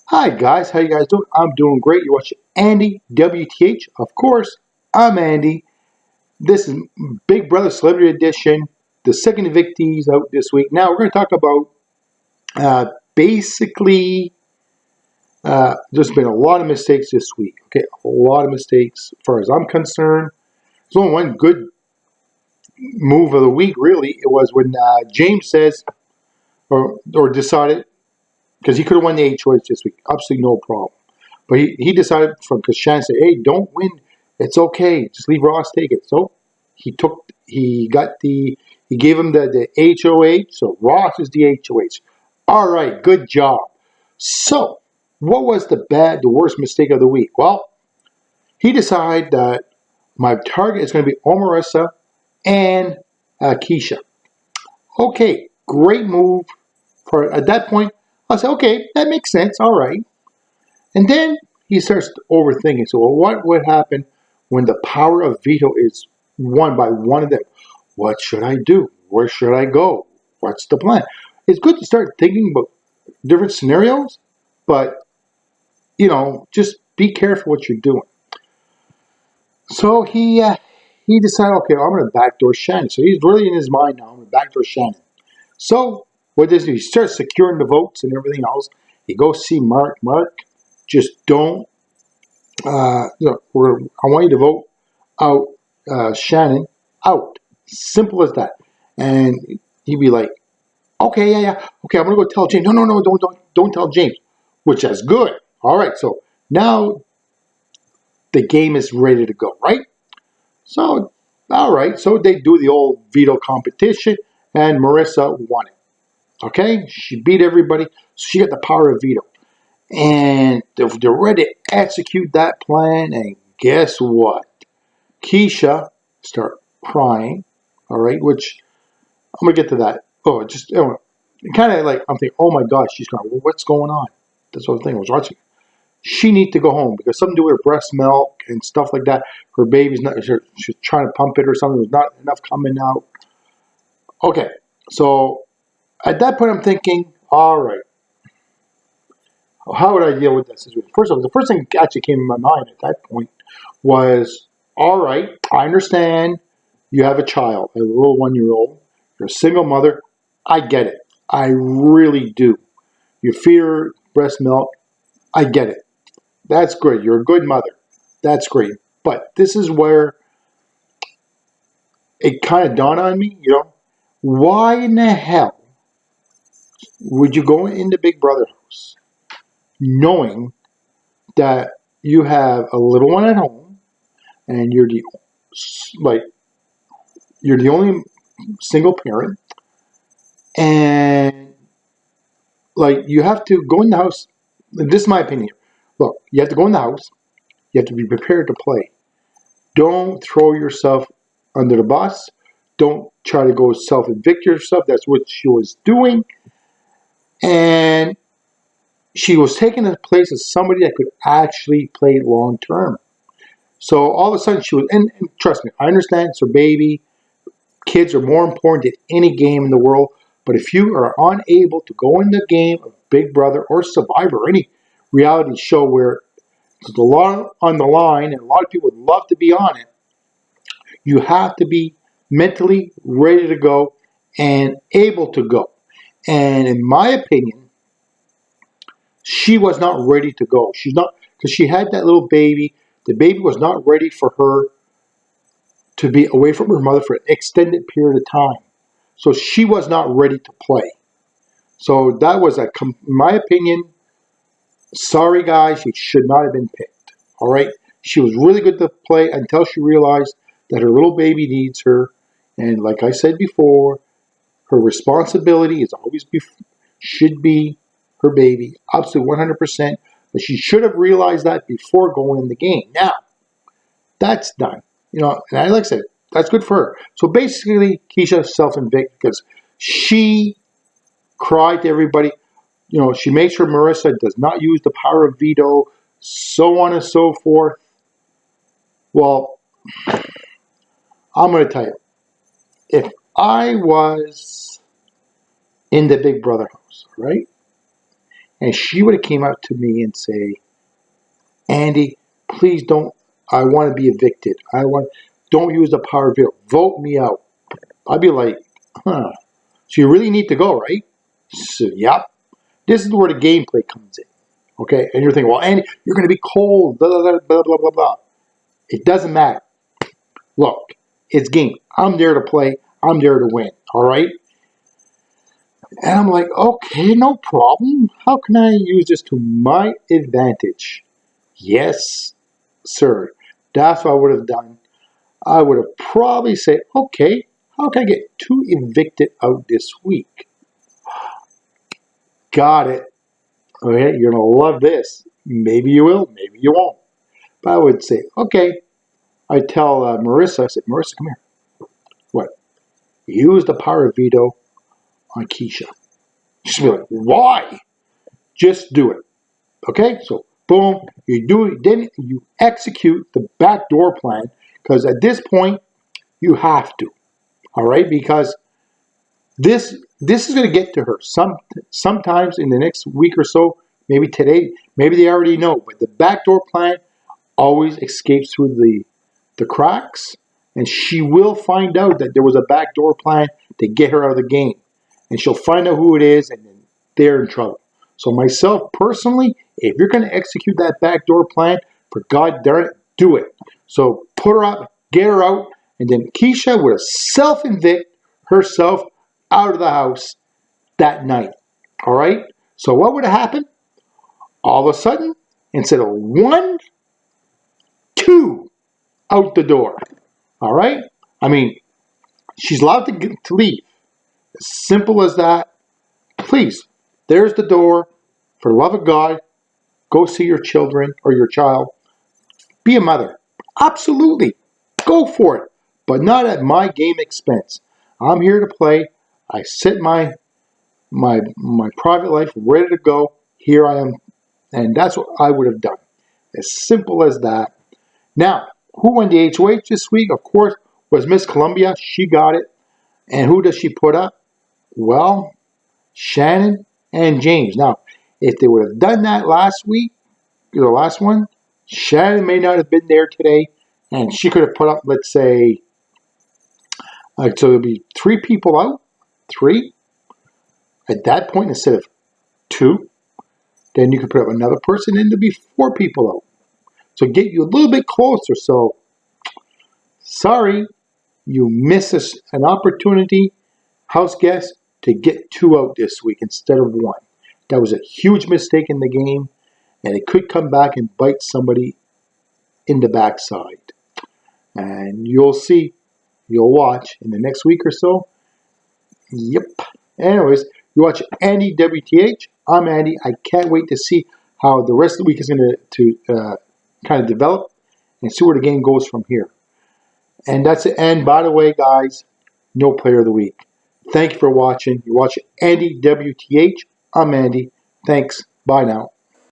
Hi guys, how you guys doing? I'm doing great. You're watching Andy WTH. Of course, I'm Andy. This is Big Brother Celebrity Edition. The second evictees out this week. Now we're going to talk about basically. There's been a lot of mistakes this week. Okay, a lot of mistakes as far as I'm concerned. There's only one good move of the week. Really, it was when James says or decided because he could have won the HOH this week. Absolutely no problem. But he decided because Shannon said, "Hey, don't win. It's okay. Just leave Ross take it." So he gave him the HOH. So Ross is the HOH. All right, good job. So what was the worst mistake of the week? Well, he decided that my target is going to be Omarissa and Keisha. Okay, great move. At that point, I said, okay, that makes sense. All right. And then he starts overthinking. So, well, what would happen when the power of veto is won by one of them? What should I do? Where should I go? What's the plan? It's good to start thinking about different scenarios, but just be careful what you're doing. So he decided, okay, I'm going to backdoor Shannon. So he's really in his mind now. I'm going to backdoor Shannon. So what does he starts securing the votes and everything else? He goes see Mark. Mark, just don't. I want you to vote out Shannon out. Simple as that. And he'd be like, okay, yeah. Okay, I'm gonna go tell James. No, don't tell James. Which is good. All right, so now the game is ready to go, right? So, all right, so they do the old veto competition, and Marissa won it. Okay, she beat everybody, so she got the power of veto. And they're ready to execute that plan, and guess what? Keisha start crying, all right, which I'm going to get to that. Kind of like, I'm thinking, oh my gosh, she's crying. Well, what's going on? That's what the thing I was watching. She needs to go home because something to do with her breast milk and stuff like that. Her baby's not, she's trying to pump it or something. There's not enough coming out. Okay, so at that point, I'm thinking, all right, how would I deal with this situation? First of all, the first thing that actually came in my mind at that point was, all right, I understand you have a child, a little 1-year-old. You're a single mother. I get it. I really do. You fear breast milk. I get it. That's great. You're a good mother. That's great. But this is where it kind of dawned on me, why in the hell would you go into Big Brother house knowing that you have a little one at home and like you're the only single parent and like you have to go in the house. This is my opinion. Look, you have to go in the house. You have to be prepared to play. Don't throw yourself under the bus. Don't try to go self-evict yourself. That's what she was doing. And she was taking the place of somebody that could actually play long term. So all of a sudden she was, and trust me, I understand it's her baby. Kids are more important than any game in the world. But if you are unable to go in the game of Big Brother or Survivor or any reality show where there's a lot on the line and a lot of people would love to be on it, you have to be mentally ready to go and able to go. And in my opinion, she was not ready to go. She's not, because she had that little baby. The baby was not ready for her to be away from her mother for an extended period of time. So she was not ready to play. So that was, in my opinion, sorry guys, she should not have been picked. All right? She was really good to play until she realized that her little baby needs her. And like I said before, her responsibility is always should be her baby, absolutely 100%. But she should have realized that before going in the game. Now, that's done. And like I said, that's good for her. So basically, Keisha self-evict because she cried to everybody. She made sure Marissa does not use the power of veto, so on and so forth. Well, I'm going to tell you, if I was in the Big Brother house, right, and she would have came out to me and say, Andy, please don't, I want to be evicted. Don't use the power of veto. Vote me out. I'd be like, huh. So you really need to go, right? So, yep. This is where the gameplay comes in. Okay? And you're thinking, well, Andy, you're going to be cold, blah, blah, blah, blah, blah, blah. It doesn't matter. Look, it's game. I'm there to play. I'm there to win. All right? And I'm like, okay, no problem. How can I use this to my advantage? Yes, sir. That's what I would have done. I would have probably said, okay, how can I get 2 evicted out this week? Got it. Okay, you're going to love this. Maybe you will, maybe you won't. But I would say, okay. I tell Marissa, I said, Marissa, come here. What? Use the power of veto on Keisha. She's be like, why? Just do it. Okay? So, boom, you do it. Then you execute the backdoor plan, because at this point, you have to. All right? Because this is going to get to her sometimes in the next week or so, maybe today, maybe they already know, but the backdoor plan always escapes through the cracks, and she will find out that there was a backdoor plan to get her out of the game, and she'll find out who it is, and then they're in trouble. So myself personally, if you're going to execute that backdoor plan, for God darn it, do it. So put her up, get her out, and then Keisha would have self-evict herself out of the house that night. All right? So what would have happened? All of a sudden, instead of 1, 2 out the door. All right? I mean, she's allowed to leave. As simple as that. Please, there's the door. For the love of God, go see your children or your child. Be a mother. Absolutely. Go for it. But not at my game expense. I'm here to play. I set my private life ready to go. Here I am. And that's what I would have done. As simple as that. Now, who won the HOH this week? Of course, was Miss Columbia. She got it. And who does she put up? Well, Shannon and James. Now, if they would have done that last week, the last one, Shannon may not have been there today, and she could have put up, let's say, so it would be 3 people out. 3. At that point, instead of 2, then you could put up another person, and there'd be 4 people out. So get you a little bit closer. So, sorry, you miss an opportunity, house guest, to get 2 out this week instead of 1. That was a huge mistake in the game, and it could come back and bite somebody in the backside. And you'll see, you'll watch in the next week or so. Yep. Anyways, you watch Andy WTH. I'm Andy. I can't wait to see how the rest of the week is going to kind of develop and see where the game goes from here. And that's it. And by the way, guys, no player of the week. Thank you for watching. You're watching Andy WTH. I'm Andy. Thanks. Bye now.